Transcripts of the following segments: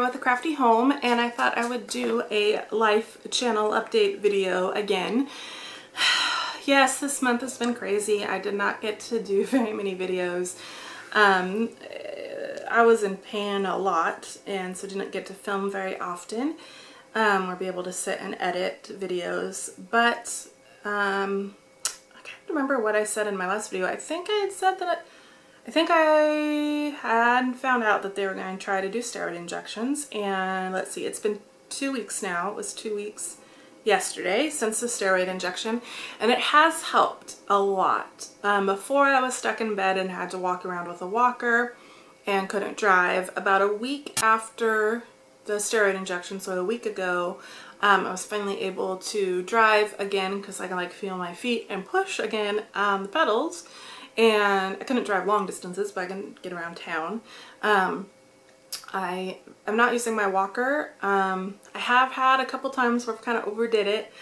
with a Crafty Home, and I thought I would do a life channel update video again. Yes, this month has been crazy. I did not get to do very many videos. I was in pain a lot, and so didn't get to film very often or be able to sit and edit videos. But I can't remember what I said in my last video. I think I had said that I had found out that they were going to try to do steroid injections, and let's see, it's been 2 weeks now. It was 2 weeks yesterday since the steroid injection, and it has helped a lot. Before I was stuck in bed and had to walk around with a walker and couldn't drive. About a week after the steroid injection, so a week ago, I was finally able to drive again because I can like feel my feet and push again on the pedals. And I couldn't drive long distances, but I can get around town. I am not using my walker. I have had a couple times where I've kind of overdid it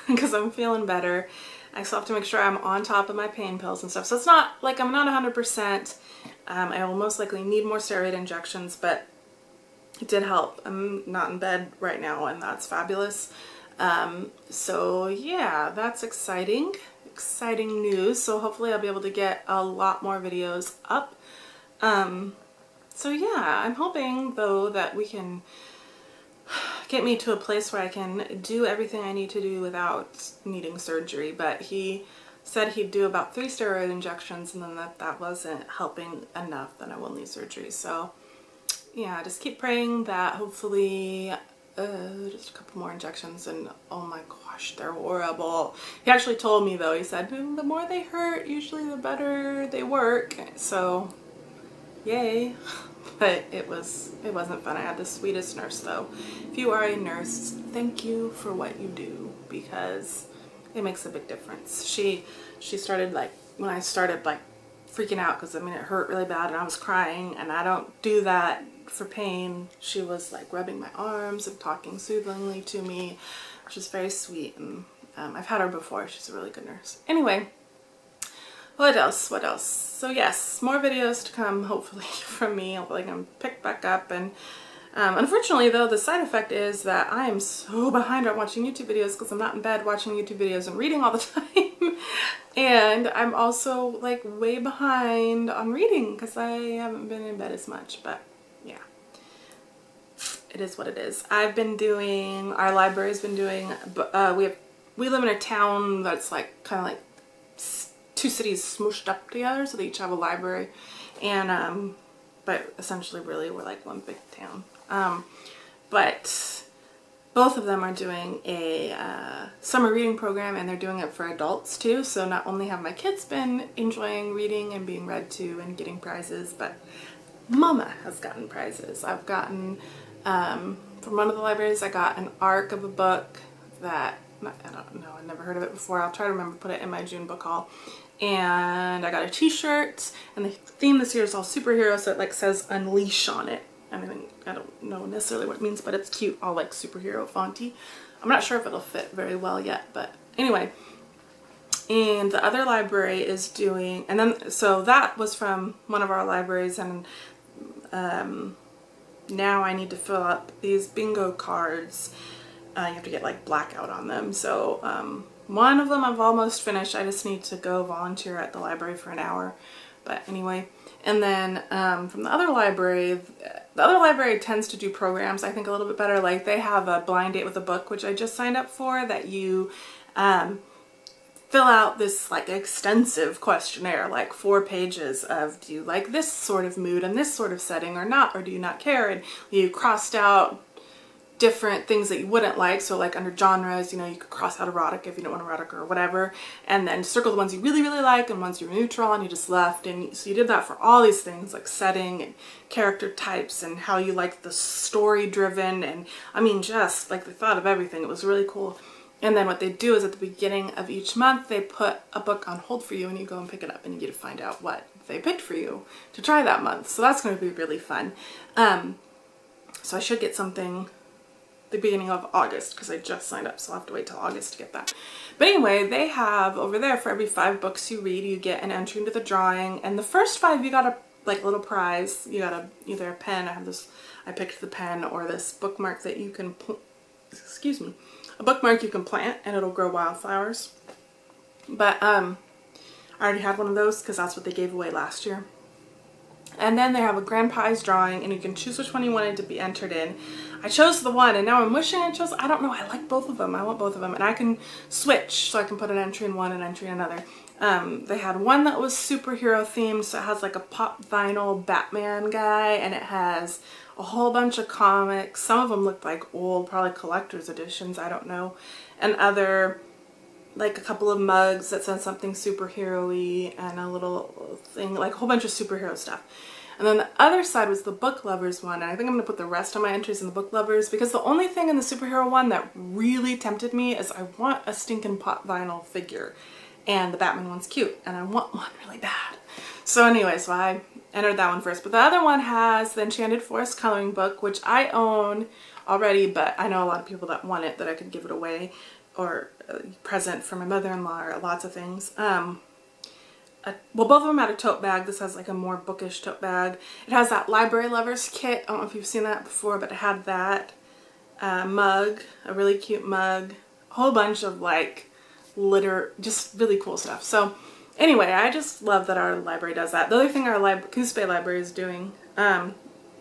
because I'm feeling better. I still have to make sure I'm on top of my pain pills and stuff. So it's not like I'm not 100%. I will most likely need more steroid injections, but it did help. I'm not in bed right now, and that's fabulous. So yeah, that's exciting. Exciting news. So hopefully I'll be able to get a lot more videos up. So yeah, I'm hoping though that we can get me to a place where I can do everything I need to do without needing surgery. But he said he'd do about 3 steroid injections, and then that wasn't helping enough, then I will need surgery. So yeah, just keep praying that hopefully just a couple more injections, and oh my gosh, they're horrible. He actually told me though, he said the more they hurt, usually the better they work. So yay. But it wasn't fun. I had the sweetest nurse though. If you are a nurse, thank you for what you do, because it makes a big difference. She started, like, when I started like freaking out, because I mean it hurt really bad and I was crying, and I don't do that for pain. She was like rubbing my arms and talking soothingly to me, which is very sweet. And I've had her before. She's a really good nurse. Anyway, what else? So yes, more videos to come hopefully from me. Hopefully I can pick back up. And unfortunately though, the side effect is that I am so behind on watching YouTube videos because I'm not in bed watching YouTube videos and reading all the time. And I'm also like way behind on reading because I haven't been in bed as much. But yeah, it is what it is. I've been doing, our library's been doing, we live in a town that's like kind of like 2 cities smooshed up together, so they each have a library. And but essentially really we're like one big town. But both of them are doing a summer reading program, and they're doing it for adults too. So not only have my kids been enjoying reading and being read to and getting prizes, but Mama has gotten prizes. I've gotten, from one of the libraries, I got an ARC of a book that, I don't know, I've never heard of it before. I'll try to remember to put it in my June book haul. And I got a t-shirt, and the theme this year is all superhero, so it like says Unleash on it. I don't know necessarily what it means, but it's cute, all like superhero fonty. I'm not sure if it'll fit very well yet, but anyway. And the other library is doing, and then, so that was from one of our libraries, and now I need to fill up these bingo cards. You have to get like blackout on them. So one of them I've almost finished. I just need to go volunteer at the library for an hour. But anyway, and then from the other library tends to do programs I think a little bit better. Like they have a blind date with a book, which I just signed up for, that you fill out this like extensive questionnaire, like 4 pages of, do you like this sort of mood and this sort of setting or not, or do you not care? And you crossed out different things that you wouldn't like. So like under genres, you know, you could cross out erotic if you don't want erotic or whatever, and then circle the ones you really, really like and ones you're neutral and you just left. And so you did that for all these things, like setting and character types and how you like the story driven, and I mean just like the thought of everything. It was really cool. And then what they do is at the beginning of each month, they put a book on hold for you, and you go and pick it up, and you get to find out what they picked for you to try that month. So that's going to be really fun. So I should get something the beginning of August because I just signed up, so I'll have to wait till August to get that. But anyway, they have over there, for every 5 books you read, you get an entry into the drawing, and the first 5 you gotta like a little prize. You got either a pen, I picked the pen, or this bookmark that you can, excuse me, a bookmark you can plant and it'll grow wildflowers. But I already had one of those because that's what they gave away last year. And then they have a grand prize drawing, and you can choose which one you wanted to be entered in. I chose the one, and now I'm wishing I chose, I don't know, I like both of them. I want both of them, and I can switch, so I can put an entry in one and entry in another. They had one that was superhero themed, so it has like a pop vinyl Batman guy, and it has a whole bunch of comics. Some of them looked like old, probably collector's editions, I don't know. And other, like a couple of mugs that said something superhero-y, and a little thing, like a whole bunch of superhero stuff. And then the other side was the book lovers one, and I think I'm going to put the rest of my entries in the book lovers, because the only thing in the superhero one that really tempted me is I want a stinking pop vinyl figure, and the Batman one's cute, and I want one really bad. So anyway, so I entered that one first. But the other one has the Enchanted Forest coloring book, which I own already, but I know a lot of people that want it, that I could give it away, or a present for my mother-in-law, or lots of things. Well, both of them had a tote bag. This has like a more bookish tote bag. It has that Library Lovers kit. I don't know if you've seen that before, but it had that mug, a really cute mug, a whole bunch of like just really cool stuff. So anyway, I just love that our library does that. The other thing our Coos Bay Library is doing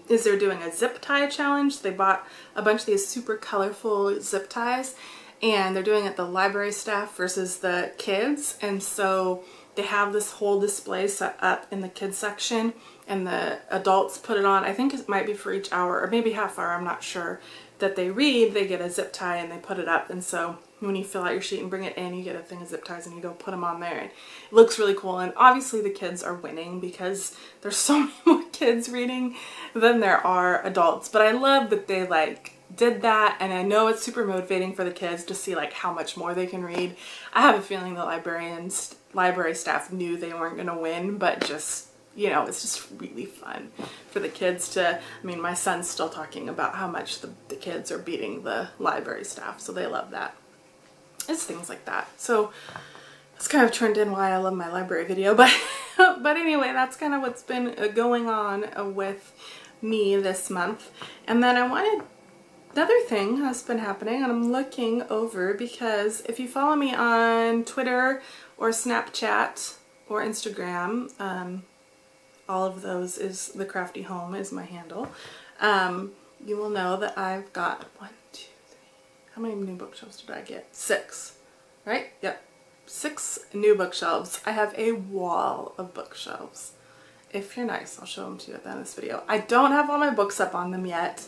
is they're doing a zip tie challenge. They bought a bunch of these super colorful zip ties, and they're doing it the library staff versus the kids. And so they have this whole display set up in the kids section, and the adults put it on. I think it might be for each hour, or maybe half hour, I'm not sure, that they read, they get a zip tie and they put it up. And so when you fill out your sheet and bring it in, you get a thing of zip ties and you go put them on there. And it looks really cool. And obviously the kids are winning because there's so many more kids reading than there are adults. But I love that they like did that, and I know it's super motivating for the kids to see like how much more they can read. I have a feeling the library staff knew they weren't going to win, but just, you know, it's just really fun for the kids to, I mean, my son's still talking about how much the kids are beating the library staff, so they love that. It's things like that. So it's kind of turned in why I love my library video, but anyway, that's kind of what's been going on with me this month. And then another thing has been happening, and I'm looking over, because if you follow me on Twitter or Snapchat or Instagram, all of those is The Crafty Home is my handle, you will know that I've got 1, 2, 3, how many new bookshelves did I get? 6, right? Yep, 6 new bookshelves. I have a wall of bookshelves. If you're nice, I'll show them to you at the end of this video. I don't have all my books up on them yet.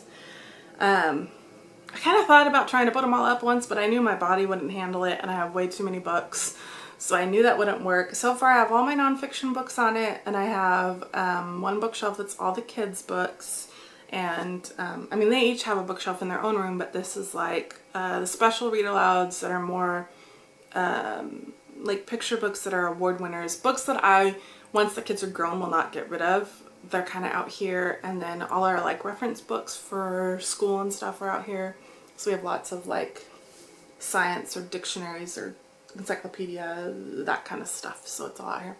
I kind of thought about trying to put them all up once, but I knew my body wouldn't handle it, and I have way too many books, so I knew that wouldn't work. So far I have all my nonfiction books on it, and I have one bookshelf that's all the kids' books, and I mean, they each have a bookshelf in their own room, but this is like the special read-alouds that are more like picture books that are award winners, books that I, once the kids are grown, will not get rid of. They're kind of out here. And then all our like reference books for school and stuff are out here. So we have lots of like science or dictionaries or encyclopedia, that kind of stuff. So it's all out here.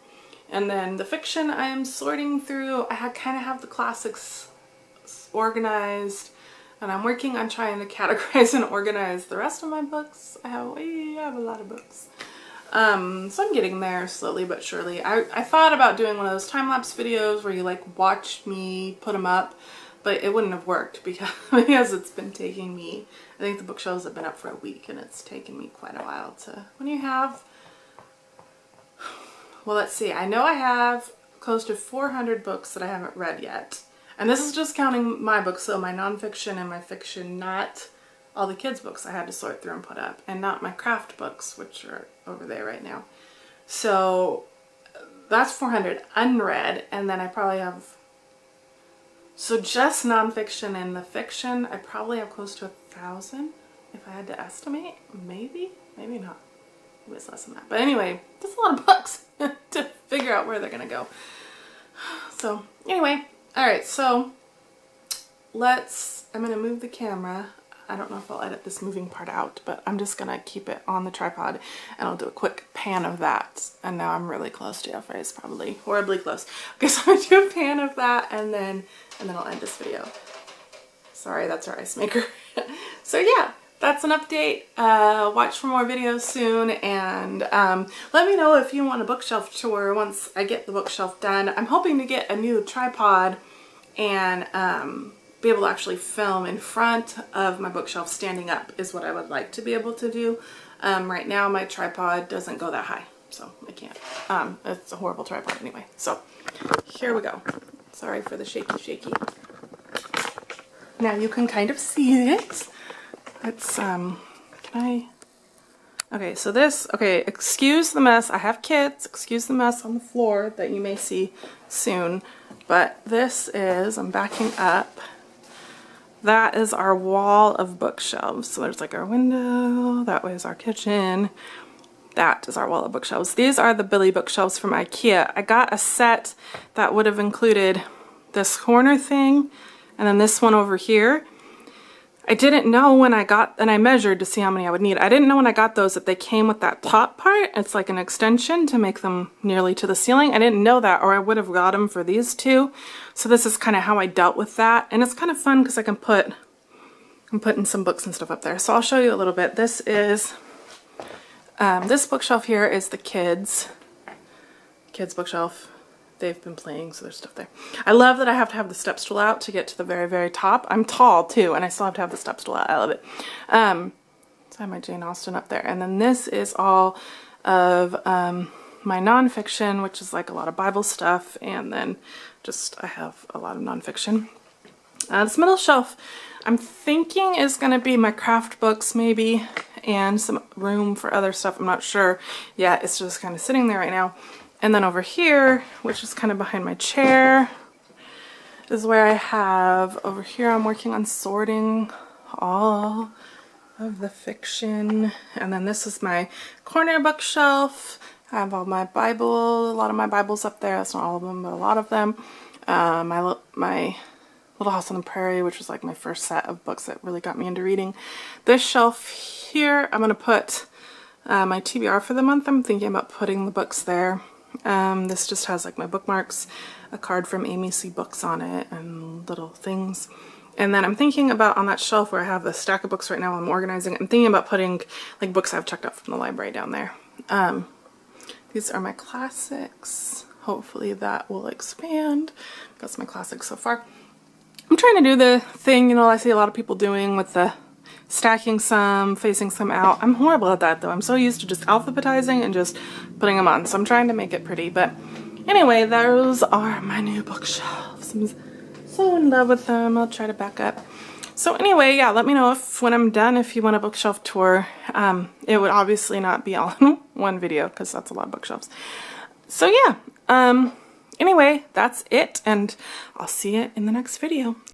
And then the fiction I am sorting through. I kind of have the classics organized, and I'm working on trying to categorize and organize the rest of my books. I have a lot of books. So I'm getting there slowly but surely. I thought about doing one of those time-lapse videos where you like watch me put them up, but it wouldn't have worked because it's been taking me, I think the bookshelves have been up for a week, and it's taken me quite a while to, when you have, well, let's see, I know I have close to 400 books that I haven't read yet. And this is just counting my books, so my nonfiction and my fiction, not all the kids' books I had to sort through and put up, and not my craft books, which are over there right now. So that's 400 unread, and then I probably have, so just nonfiction and the fiction, I probably have close to 1,000 if I had to estimate. Maybe not. Maybe it's less than that. But anyway, that's a lot of books to figure out where they're gonna go. So anyway, all right, so I'm gonna move the camera. I don't know if I'll edit this moving part out, but I'm just gonna keep it on the tripod and I'll do a quick pan of that. And now I'm really close to Jeffrey's, probably horribly close. Okay, so I'm gonna do a pan of that and then I'll end this video. Sorry, that's our ice maker. So yeah, that's an update. Watch for more videos soon, and let me know if you want a bookshelf tour once I get the bookshelf done. I'm hoping to get a new tripod and be able to actually film in front of my bookshelf standing up is what I would like to be able to do. Right now my tripod doesn't go that high, so I can't. It's a horrible tripod anyway. So here we go. Sorry for the shaky. Now you can kind of see it. It's, okay, so this, okay, excuse the mess. I have kids. Excuse the mess on the floor that you may see soon. But this is, I'm backing up. That is our wall of bookshelves. So there's like our window. That way is our kitchen. That is our wall of bookshelves. These are the Billy bookshelves from IKEA. I got a set that would have included this corner thing and then this one over here. I didn't know when I got, and I measured to see how many I would need. I didn't know when I got those that they came with that top part. It's like an extension to make them nearly to the ceiling. I didn't know that, or I would have got them for these two. So this is kind of how I dealt with that. And it's kind of fun because I can I'm putting some books and stuff up there. So I'll show you a little bit. This is, this bookshelf here is the kids bookshelf. They've been playing, so there's stuff there. I love that I have to have the step stool out to get to the very, very top. I'm tall too, and I still have to have the step stool out. I love it. So I have my Jane Austen up there. And then this is all of my nonfiction, which is like a lot of Bible stuff. And then just, I have a lot of nonfiction. This middle shelf, I'm thinking is going to be my craft books maybe, and some room for other stuff. I'm not sure yet. It's just kind of sitting there right now. And then over here, which is kind of behind my chair, is where I have, over here I'm working on sorting all of the fiction. And then this is my corner bookshelf. I have all my Bible, a lot of my Bibles up there. That's not all of them, but a lot of them. My Little House on the Prairie, which was like my first set of books that really got me into reading. This shelf here, I'm going to put my TBR for the month. I'm thinking about putting the books there. This just has like my bookmarks, a card from Amy C. Books on it, and little things. And then I'm thinking about on that shelf where I have a stack of books right now I'm organizing, I'm thinking about putting like books I've checked out from the library down there. These are my classics. Hopefully that will expand. That's my classics so far. I'm trying to do the thing, you know, I see a lot of people doing with the stacking some, facing some out. I'm horrible at that though. I'm so used to just alphabetizing and just putting them on. So I'm trying to make it pretty. But anyway, those are my new bookshelves. I'm so in love with them. I'll try to back up. So anyway, yeah, let me know if when I'm done, if you want a bookshelf tour. It would obviously not be all in one video because that's a lot of bookshelves. So yeah, anyway, that's it, and I'll see you in the next video.